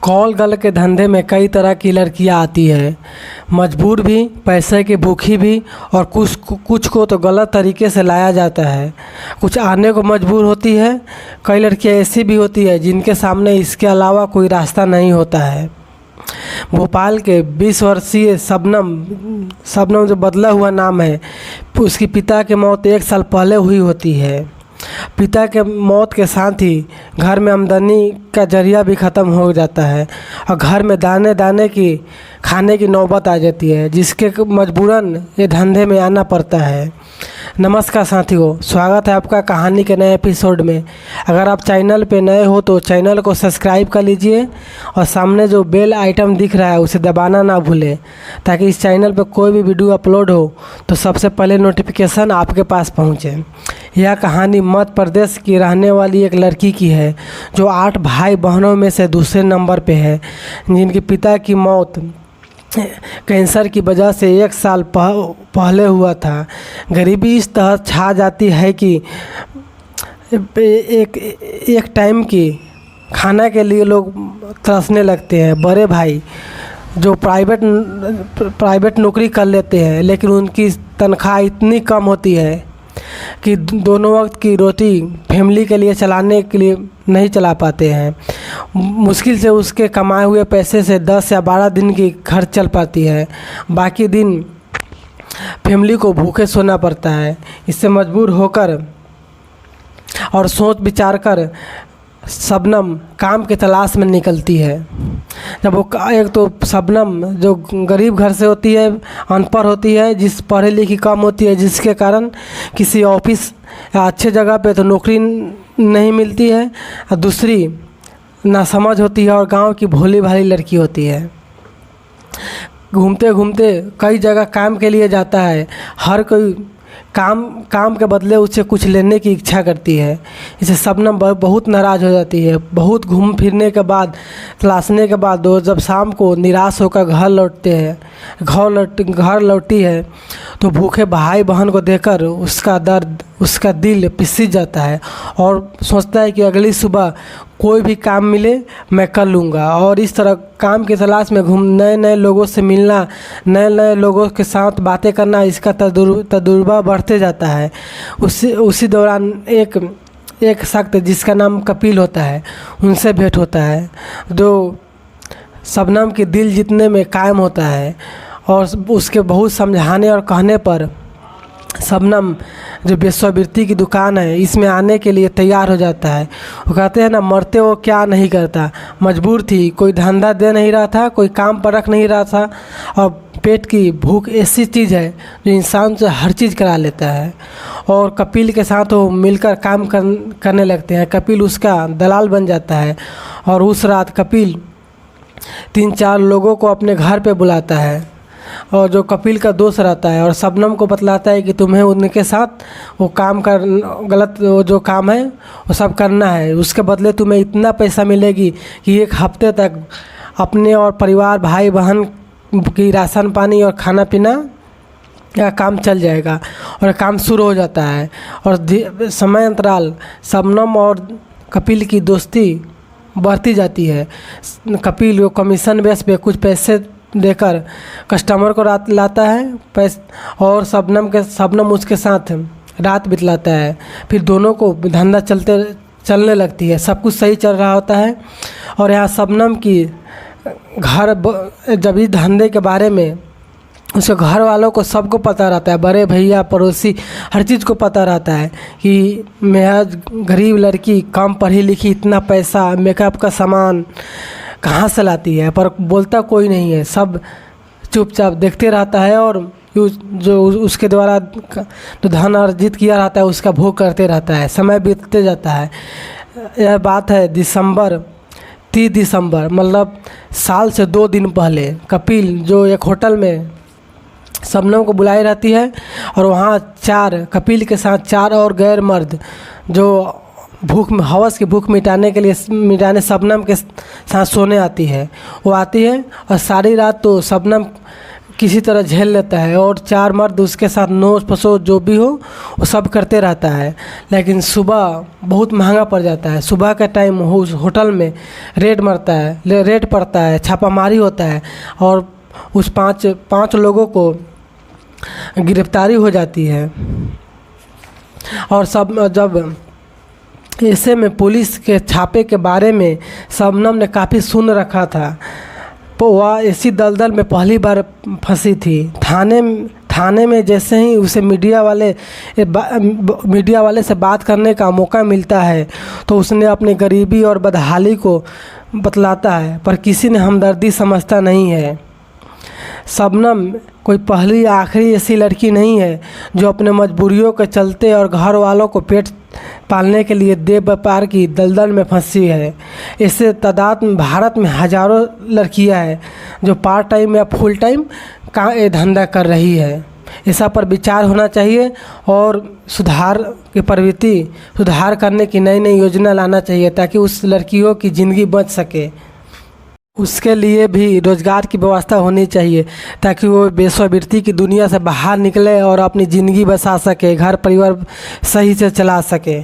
Call girl के धंधे में कई तरह की लड़कियां आती है, मजबूर भी, पैसे की भूखी भी, और कुछ को तो गलत तरीके से लाया जाता है। कुछ आने को मजबूर होती है। कई लड़कियां ऐसी भी होती है जिनके सामने इसके अलावा कोई रास्ता नहीं होता है। भोपाल के 20 वर्षीय शबनम जो बदला हुआ नाम है, उसकी पिता की मौत 1 साल पहले हुई होती है। पिता के मौत के साथ ही घर में आमदनी का जरिया भी ख़त्म हो जाता है और घर में दाने दाने की खाने की नौबत आ जाती है, जिसके मजबूरन ये धंधे में आना पड़ता है। नमस्कार साथियों, स्वागत है आपका कहानी के नए एपिसोड में। अगर आप चैनल पे नए हो तो चैनल को सब्सक्राइब कर लीजिए और सामने जो बेल आइटम दिख रहा है उसे दबाना ना भूलें, ताकि इस चैनल पर कोई भी वीडियो अपलोड हो तो सबसे पहले नोटिफिकेशन आपके पास पहुंचे। यह कहानी मध्य प्रदेश की रहने वाली एक लड़की की है जो 8 भाई बहनों में से दूसरे नंबर पे है, जिनके पिता की मौत कैंसर की वजह से 1 साल पहले हुआ था। गरीबी इस तरह छा जाती है कि एक टाइम की खाना के लिए लोग तरसने लगते हैं। बड़े भाई जो प्राइवेट नौकरी कर लेते हैं, लेकिन उनकी तनख्वाह इतनी कम होती है कि दोनों वक्त की रोटी फैमिली के लिए चलाने के लिए नहीं चला पाते हैं। मुश्किल से उसके कमाए हुए पैसे से 10 या 12 दिन की खर्च चल पाती है। बाकी दिन फैमिली को भूखे सोना पड़ता है। इससे मजबूर होकर और सोच विचार कर शबनम काम की तलाश में निकलती है। जब वो एक तो शबनम जो गरीब घर से होती है, अनपढ़ होती है, जिस पढ़ी लिखी कम होती है, जिसके कारण किसी ऑफिस या अच्छे जगह पे तो नौकरी नहीं मिलती है, और दूसरी नासमझ होती है और गांव की भोली भाली लड़की होती है। घूमते घूमते कई जगह काम के लिए जाता है। हर कोई काम के बदले उससे कुछ लेने की इच्छा करती है। इसे शबनम बहुत नाराज़ हो जाती है। बहुत घूम फिरने के बाद, तलाशने के बाद वो जब शाम को निराश होकर घर लौटी है तो भूखे भाई बहन को देखकर उसका दिल पिस जाता है और सोचता है कि अगली सुबह कोई भी काम मिले मैं कर लूँगा। और इस तरह काम की तलाश में नए नए लोगों से मिलना, नए नए लोगों के साथ बातें करना, इसका तजुर्बा बढ़ते जाता है। उसी दौरान एक शख्स जिसका नाम कपिल होता है, उनसे भेंट होता है, जो शबनम के दिल जीतने में कायम होता है। और उसके बहुत समझाने और कहने पर शबनम जो वेश्यावृत्ति की दुकान है इसमें आने के लिए तैयार हो जाता है। वो कहते हैं ना, मरते वो क्या नहीं करता। मजबूर थी, कोई धंधा दे नहीं रहा था, कोई काम पर रख नहीं रहा था, और पेट की भूख ऐसी चीज़ है जो इंसान से हर चीज़ करा लेता है। और कपिल के साथ वो मिलकर काम करने लगते हैं। कपिल उसका दलाल बन जाता है और उस रात कपिल 3-4 लोगों को अपने घर पे बुलाता है और जो कपिल का दोस्त रहता है और शबनम को बतलाता है कि तुम्हें उनके साथ वो काम कर गलत वो जो काम है वो सब करना है। उसके बदले तुम्हें इतना पैसा मिलेगी कि 1 हफ्ते तक अपने और परिवार, भाई बहन की राशन पानी और खाना पीना का काम चल जाएगा। और काम शुरू हो जाता है और समय अंतराल शबनम और कपिल की दोस्ती बढ़ती जाती है। कपिल वो कमीशन बेस पे कुछ पैसे देकर कस्टमर को लाता है और शबनम उसके साथ रात बितलाता है। फिर दोनों को धंधा चलने लगती है। सब कुछ सही चल रहा होता है। और यहाँ शबनम की जब इस धंधे के बारे में उसके घर वालों को सबको पता रहता है, बड़े भैया, पड़ोसी, हर चीज़ को पता रहता है कि मैं गरीब लड़की, कम पढ़ी लिखी, इतना पैसा, मेकअप का सामान कहाँ से लाती है। पर बोलता कोई नहीं है, सब चुपचाप देखते रहता है और जो उसके द्वारा जो धन अर्जित किया रहता है उसका भोग करते रहता है। समय बीतते जाता है। यह बात है 30 दिसंबर, मतलब साल से 2 दिन पहले। कपिल जो एक होटल में शबनम को बुलाई रहती है और वहाँ कपिल के साथ 4 और गैर मर्द जो हवस की भूख मिटाने शबनम के साथ सोने आती है। वो आती है और सारी रात तो शबनम किसी तरह झेल लेता है और चार मर्द उसके साथ नोच फसोच जो भी हो वो सब करते रहता है। लेकिन सुबह बहुत महंगा पड़ जाता है। सुबह का टाइम उस होटल में रेड पड़ता है, छापामारी होता है और उस पाँच लोगों को गिरफ्तारी हो जाती है। और सब जब ऐसे में पुलिस के छापे के बारे में शबनम ने काफ़ी सुन रखा था, तो वह इसी दलदल में पहली बार फंसी थी। थाने में जैसे ही उसे मीडिया वाले से बात करने का मौका मिलता है तो उसने अपनी गरीबी और बदहाली को बतलाता है, पर किसी ने हमदर्दी समझता नहीं है। शबनम कोई पहली आखिरी ऐसी लड़की नहीं है जो अपने मजबूरियों के चलते और घर वालों को पेट पालने के लिए देह व्यापार की दलदल में फंसी है। इससे तादाद में भारत में हज़ारों लड़कियां हैं जो पार्ट टाइम या फुल टाइम का ये धंधा कर रही है। ऐसा पर विचार होना चाहिए और सुधार करने की नई योजना लाना चाहिए ताकि उस लड़कियों की ज़िंदगी बच सके। उसके लिए भी रोज़गार की व्यवस्था होनी चाहिए ताकि वो वेश्यावृत्ति की दुनिया से बाहर निकले और अपनी ज़िंदगी बसा सके, घर परिवार सही से चला सके।